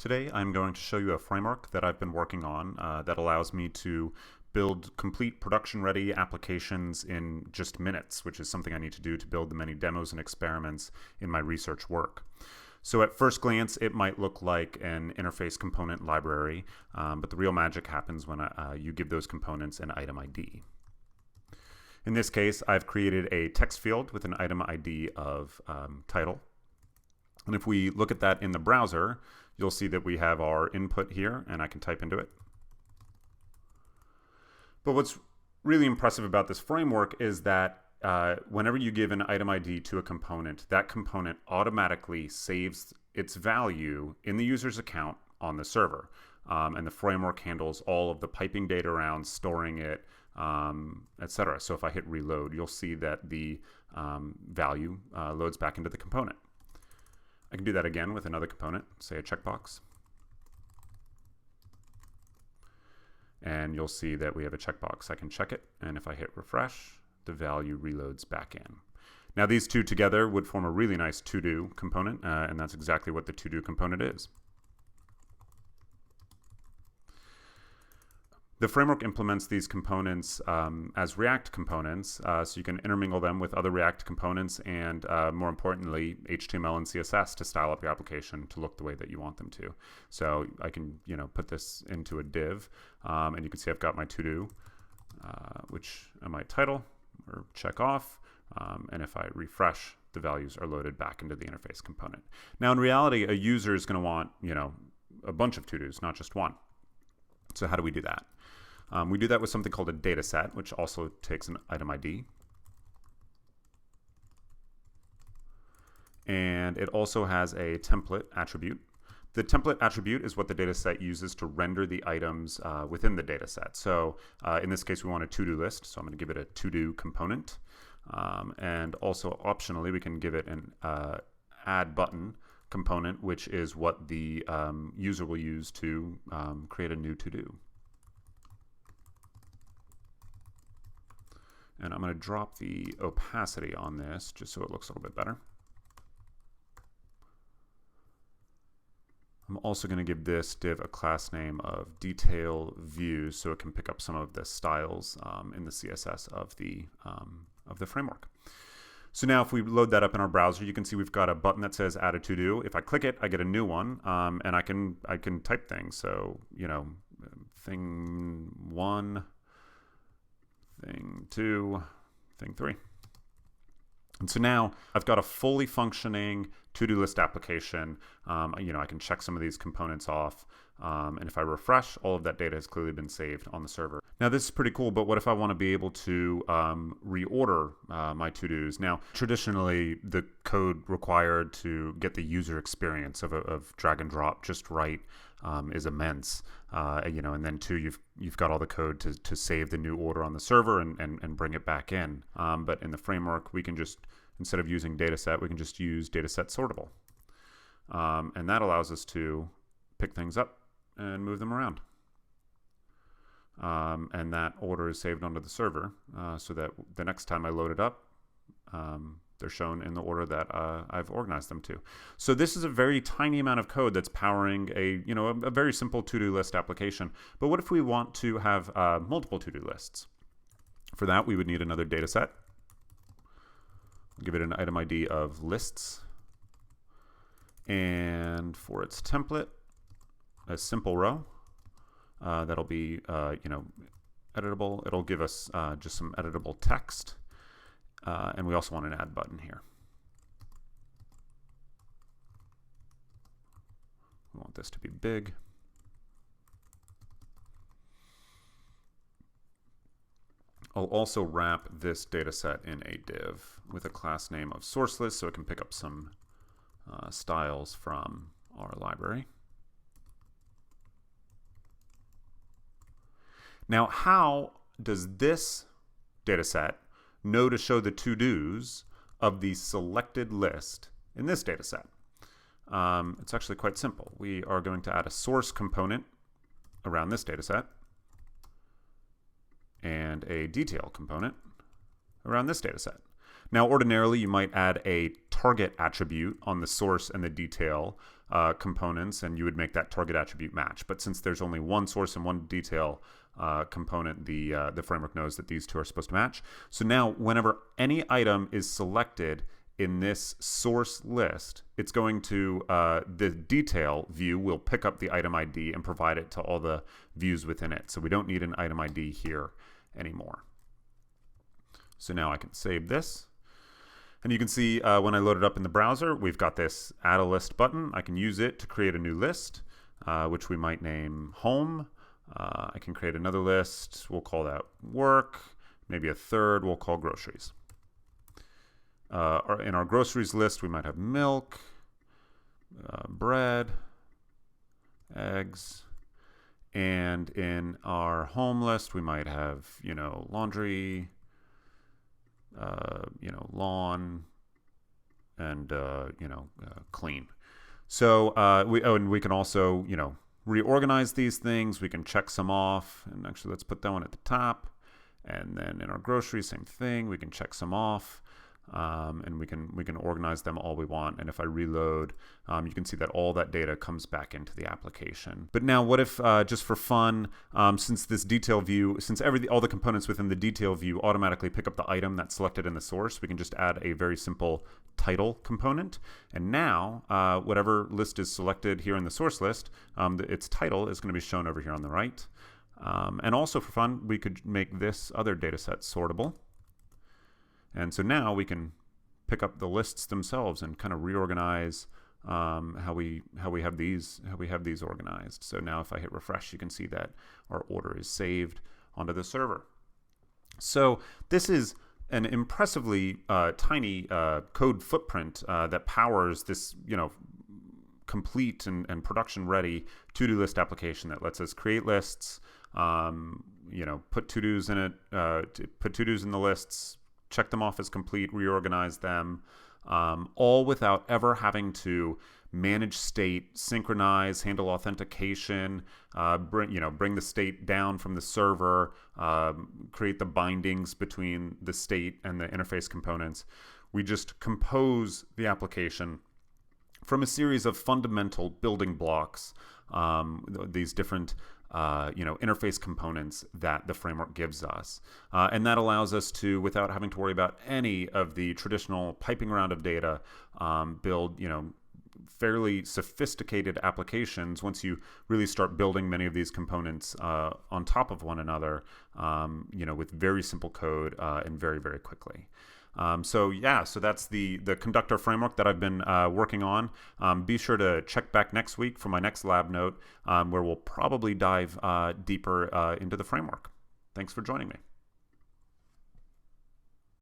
Today I'm going to show you a framework that I've been working on that allows me to build complete production-ready applications in just minutes, which is something I need to do to build the many demos and experiments in my research work. So at first glance, it might look like an interface component library, but the real magic happens when you give those components an item ID. In this case, I've created a text field with an item ID of title. And if we look at that in the browser, you'll see that we have our input here, and I can type into it. But what's really impressive about this framework is that whenever you give an item ID to a component, that component automatically saves its value in the user's account on the server. And the framework handles all of the piping data around storing it, etc. So if I hit reload, you'll see that the value loads back into the component. I can do that again with another component, say a checkbox. And you'll see that we have a checkbox. I can check it, and if I hit refresh, the value reloads back in. Now these two together would form a really nice to-do component, and that's exactly what the to-do component is. The framework implements these components as React components, so you can intermingle them with other React components and, more importantly, HTML and CSS to style up your application to look the way that you want them to. So I can, put this into a div, and you can see I've got my to-do, which I might title or check off, and if I refresh, the values are loaded back into the interface component. Now, in reality, a user is going to want, a bunch of to-dos, not just one. So how do we do that? We do that with something called a data set, which also takes an item ID. And it also has a template attribute. The template attribute is what the data set uses to render the items within the data set. So in this case, we want a to-do list, so I'm going to give it a to-do component. And also optionally, we can give it an add button component, which is what the user will use to create a new to-do. And I'm going to drop the opacity on this just so it looks a little bit better. I'm also going to give this div a class name of detail views so it can pick up some of the styles in the CSS of the framework. So now if we load that up in our browser, you can see we've got a button that says add a to-do. If I click it, I get a new one, and I can type things. So, thing 1, thing 2, thing 3. And so now I've got a fully functioning to-do list application. I can check some of these components off. And if I refresh, all of that data has clearly been saved on the server. Now this is pretty cool, but what if I want to be able to reorder my to-dos? Now, traditionally, the code required to get the user experience of drag and drop just right is immense. And then too, you've got all the code to save the new order on the server and bring it back in. But in the framework, we can just, instead of using dataset, we can just use dataset sortable. And that allows us to pick things up and move them around. And that order is saved onto the server so that the next time I load it up, they're shown in the order that I've organized them to. So this is a very tiny amount of code that's powering a very simple to-do list application. But what if we want to have multiple to-do lists? For that, we would need another data set. Give it an item ID of lists. And for its template, a simple row that'll be editable. It'll give us just some editable text. And we also want an add button here. We want this to be big. I'll also wrap this data set in a div with a class name of source list so it can pick up some styles from our library. Now, how does this data set know to show the to-dos of the selected list in this data set? It's actually quite simple. We are going to add a source component around this data set and a detail component around this data set. Now, ordinarily, you might add a target attribute on the source and the detail components, and you would make that target attribute match. But since there's only one source and one detail component, the framework knows that these two are supposed to match. So now whenever any item is selected in this source list, it's going to, the detail view will pick up the item ID and provide it to all the views within it. So we don't need an item ID here anymore. So now I can save this. And you can see when I load it up in the browser, we've got this add a list button. I can use it to create a new list, which we might name home. I can create another list. We'll call that work. Maybe a third we'll call groceries. In our groceries list, we might have milk, bread, eggs. And in our home list, we might have, laundry, lawn, and clean. So and we can also reorganize these things. We can check some off, and actually let's put that one at the top. And then in our groceries, same thing. We can check some off, and we can organize them all we want. And if I reload, you can see that all that data comes back into the application. But now, what if just for fun, since this detail view, since all the components within the detail view automatically pick up the item that's selected in the source, we can just add a very simple title component. And now, whatever list is selected here in the source list, its title is going to be shown over here on the right. And also for fun, we could make this other data set sortable. And so now we can pick up the lists themselves and kind of reorganize how we have these organized. So now if I hit refresh, you can see that our order is saved onto the server. So this is an impressively tiny code footprint that powers this complete and production ready to-do list application that lets us create lists, put to-dos in it, put to-dos in the lists, check them off as complete, reorganize them, all without ever having to manage state, synchronize, handle authentication, bring the state down from the server, create the bindings between the state and the interface components. We just compose the application from a series of fundamental building blocks, these different interface components that the framework gives us. And that allows us to, without having to worry about any of the traditional piping around of data, build fairly sophisticated applications once you really start building many of these components on top of one another, with very simple code and very, very quickly. So that's the Conductor framework that I've been working on. Be sure to check back next week for my next lab note, where we'll probably dive deeper into the framework. Thanks for joining me.